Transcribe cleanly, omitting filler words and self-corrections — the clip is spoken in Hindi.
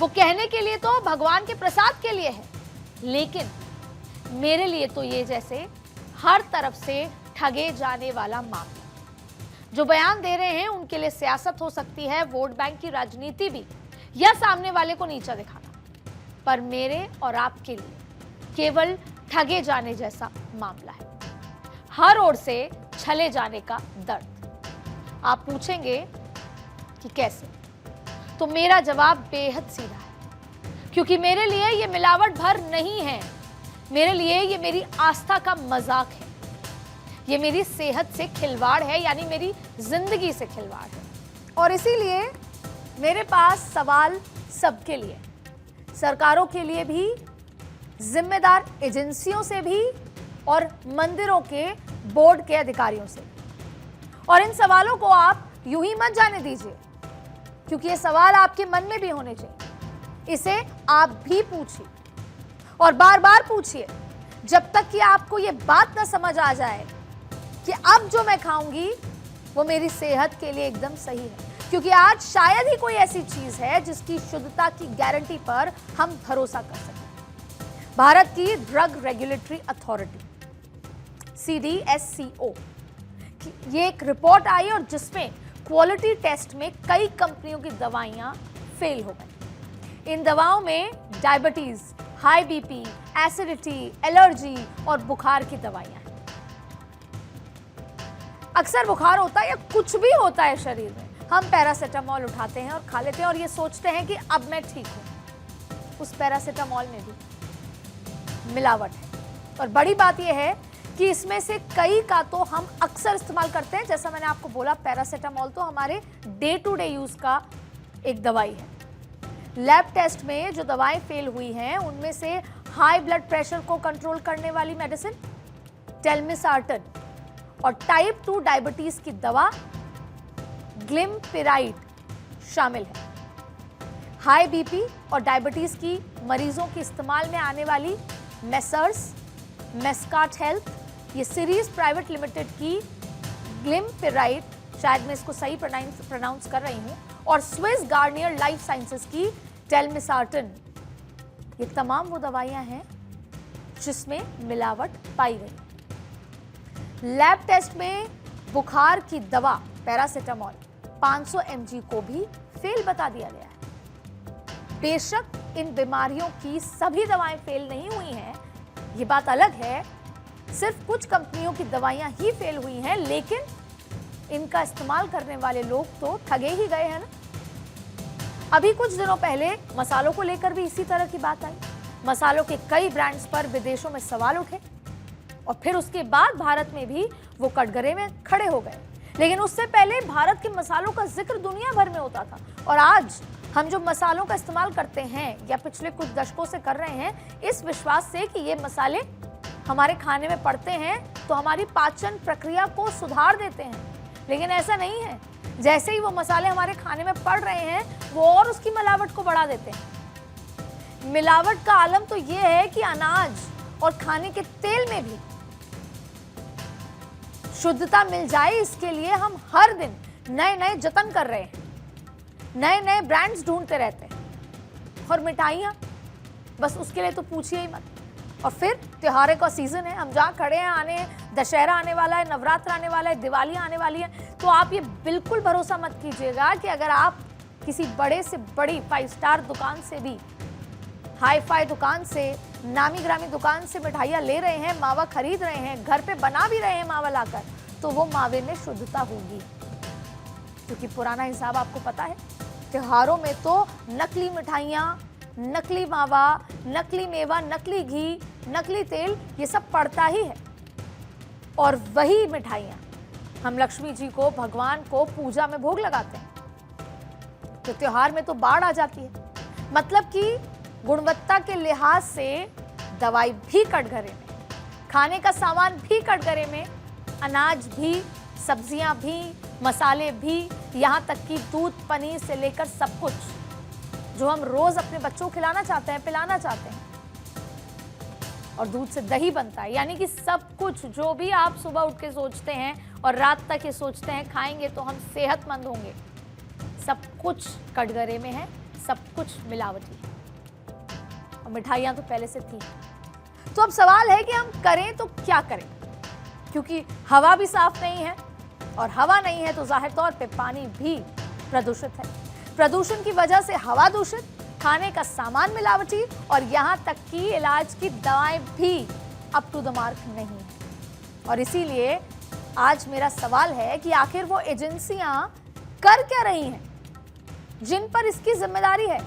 वो कहने के लिए तो भगवान के प्रसाद के लिए है, लेकिन मेरे लिए तो ये जैसे हर तरफ से ठगे जाने वाला मामला। जो बयान दे रहे हैं उनके लिए सियासत हो सकती है, वोट बैंक की राजनीति भी, या सामने वाले को नीचा दिखाना, पर मेरे और आपके लिए केवल ठगे जाने जैसा मामला है। हर ओर से छले जाने का दर्द। आप पूछेंगे कि कैसे, तो मेरा जवाब बेहद सीधा है, क्योंकि मेरे लिए ये मिलावट भर नहीं है। मेरे लिए ये मेरी आस्था का मजाक है, ये मेरी सेहत से खिलवाड़ है, यानी मेरी जिंदगी से खिलवाड़ है। और इसीलिए मेरे पास सवाल सबके लिए, सरकारों के लिए भी, जिम्मेदार एजेंसियों से भी, और मंदिरों के बोर्ड के अधिकारियों से। और इन सवालों को आप यूं ही मत जाने दीजिए, क्योंकि ये सवाल आपके मन में भी होने चाहिए। इसे आप भी पूछिए और बार बार पूछिए, जब तक कि आपको ये बात ना समझ आ जाए कि अब जो मैं खाऊंगी वो मेरी सेहत के लिए एकदम सही है। क्योंकि आज शायद ही कोई ऐसी चीज है जिसकी शुद्धता की गारंटी पर हम भरोसा कर सकें। भारत की ड्रग रेगुलेटरी अथॉरिटी CDSCO की ये एक रिपोर्ट आई, और जिसमें क्वालिटी टेस्ट में कई कंपनियों की दवाइयां फेल हो गई। इन दवाओं में diabetes, high BP, acidity, allergy और बुखार की दवाइयां हैं। अक्सर बुखार होता है या कुछ भी होता है शरीर में, हम पैरासीटामोल उठाते हैं और खा लेते हैं और ये सोचते हैं कि अब मैं ठीक हूं। उस पैरासीटामोल में भी मिलावट है, और बड़ी बात यह है कि इसमें से कई का तो हम अक्सर इस्तेमाल करते हैं। जैसा मैंने आपको बोला, पैरासीटामोल तो हमारे डे टू डे यूज का एक दवाई है। लैब टेस्ट में जो दवाएं फेल हुई हैं उनमें से हाई ब्लड प्रेशर को कंट्रोल करने वाली मेडिसिन टेलमिसार्टन और टाइप 2 डायबिटीज की दवा ग्लिमपिराइड शामिल है। हाई बीपी और डायबिटीज की मरीजों के इस्तेमाल में आने वाली मेसर्स मेस्काट हेल्थ, ये सीरीज प्राइवेट लिमिटेड की ग्लिमपिराइड, शायद मैं इसको सही प्रोनाउंस कर रही हूं, और स्विस गार्नियर लाइफ साइंसेज की टेलमिसार्टन, ये तमाम वो दवाइयां हैं जिसमें मिलावट पाई गई। लैब टेस्ट में बुखार की दवा पैरासीटामोल 500 mg को भी फेल बता दिया गया है। बेशक इन बीमारियों की सभी दवाएं फेल नहीं हुई हैं, ये बात अलग है। सिर्फ कुछ कंपनियों की दवाइयां ही फेल हुई हैं, लेकिन इनका इस्तेमाल करने वाले लोग तो ठगे ही गए हैं ना। अभी कुछ दिनों पहले मसालों को लेकर भी इसी तरह की बात आई। मसालों के कई ब्रांड्स पर विदेशों में सवाल उठे, और फिर उसके बाद भारत में भी वो कटघरे में खड़े हो गए। लेकिन उससे पहले भारत के मसालों का जिक्र दुनिया भर में होता था, और आज हम जो मसालों का इस्तेमाल करते हैं या पिछले कुछ दशकों से कर रहे हैं, इस विश्वास से कि ये मसाले हमारे खाने में पड़ते हैं तो हमारी पाचन प्रक्रिया को सुधार देते हैं। लेकिन ऐसा नहीं है। जैसे ही वो मसाले हमारे खाने में पड़ रहे हैं, वो और उसकी मिलावट को बढ़ा देते हैं। मिलावट का आलम तो ये है कि अनाज और खाने के तेल में भी शुद्धता मिल जाए, इसके लिए हम हर दिन नए नए जतन कर रहे हैं, नए नए ब्रांड्स ढूंढते रहते हैं। और मिठाइयाँ, बस उसके लिए तो पूछिए ही मत। और फिर त्योहारों का सीजन है, हम जहाँ खड़े हैं, दशहरा आने वाला है, नवरात्र आने वाला है, दिवाली आने वाली है, तो आप ये बिल्कुल भरोसा मत कीजिएगा कि अगर आप किसी बड़े से बड़ी 5 स्टार दुकान से भी, हाई फाई दुकान से, नामी ग्रामी दुकान से मिठाइयाँ ले रहे हैं, मावा खरीद रहे हैं, घर पे बना भी रहे हैं मावा लाकर, तो वो मावे में शुद्धता होगी। क्योंकि पुराना हिसाब आपको पता है, त्योहारों में तो नकली मिठाइयाँ, नकली मावा, नकली मेवा, नकली घी, नकली तेल, ये सब पड़ता ही है। और वही मिठाइयाँ हम लक्ष्मी जी को, भगवान को पूजा में भोग लगाते हैं, तो त्योहार में तो बाढ़ आ जाती है। मतलब कि गुणवत्ता के लिहाज से दवाई भी कटघरे में, खाने का सामान भी कटघरे में, अनाज भी, सब्जियां भी, मसाले भी, यहाँ तक कि दूध, पनीर से लेकर सब कुछ जो हम रोज अपने बच्चों को खिलाना चाहते हैं, पिलाना चाहते हैं, और दूध से दही बनता है। यानी कि सब कुछ जो भी आप सुबह उठ के सोचते हैं और रात तक ये सोचते हैं खाएंगे तो हम सेहतमंद होंगे, सब कुछ कटघरे में है, सब कुछ मिलावटी और मिठाइयाँ तो पहले से थी। तो अब सवाल है कि हम करें तो क्या करें, क्योंकि हवा भी साफ नहीं है और हवा नहीं है तो जाहिर तौर पे पानी भी प्रदूषित है। प्रदूषण की वजह से हवा दूषित, खाने का सामान मिलावटी और यहाँ तक कि इलाज की दवाएं भी अप टू द मार्क नहीं है। और इसीलिए आज मेरा सवाल है कि आखिर वो एजेंसियां कर क्या रही हैं जिन पर इसकी जिम्मेदारी है।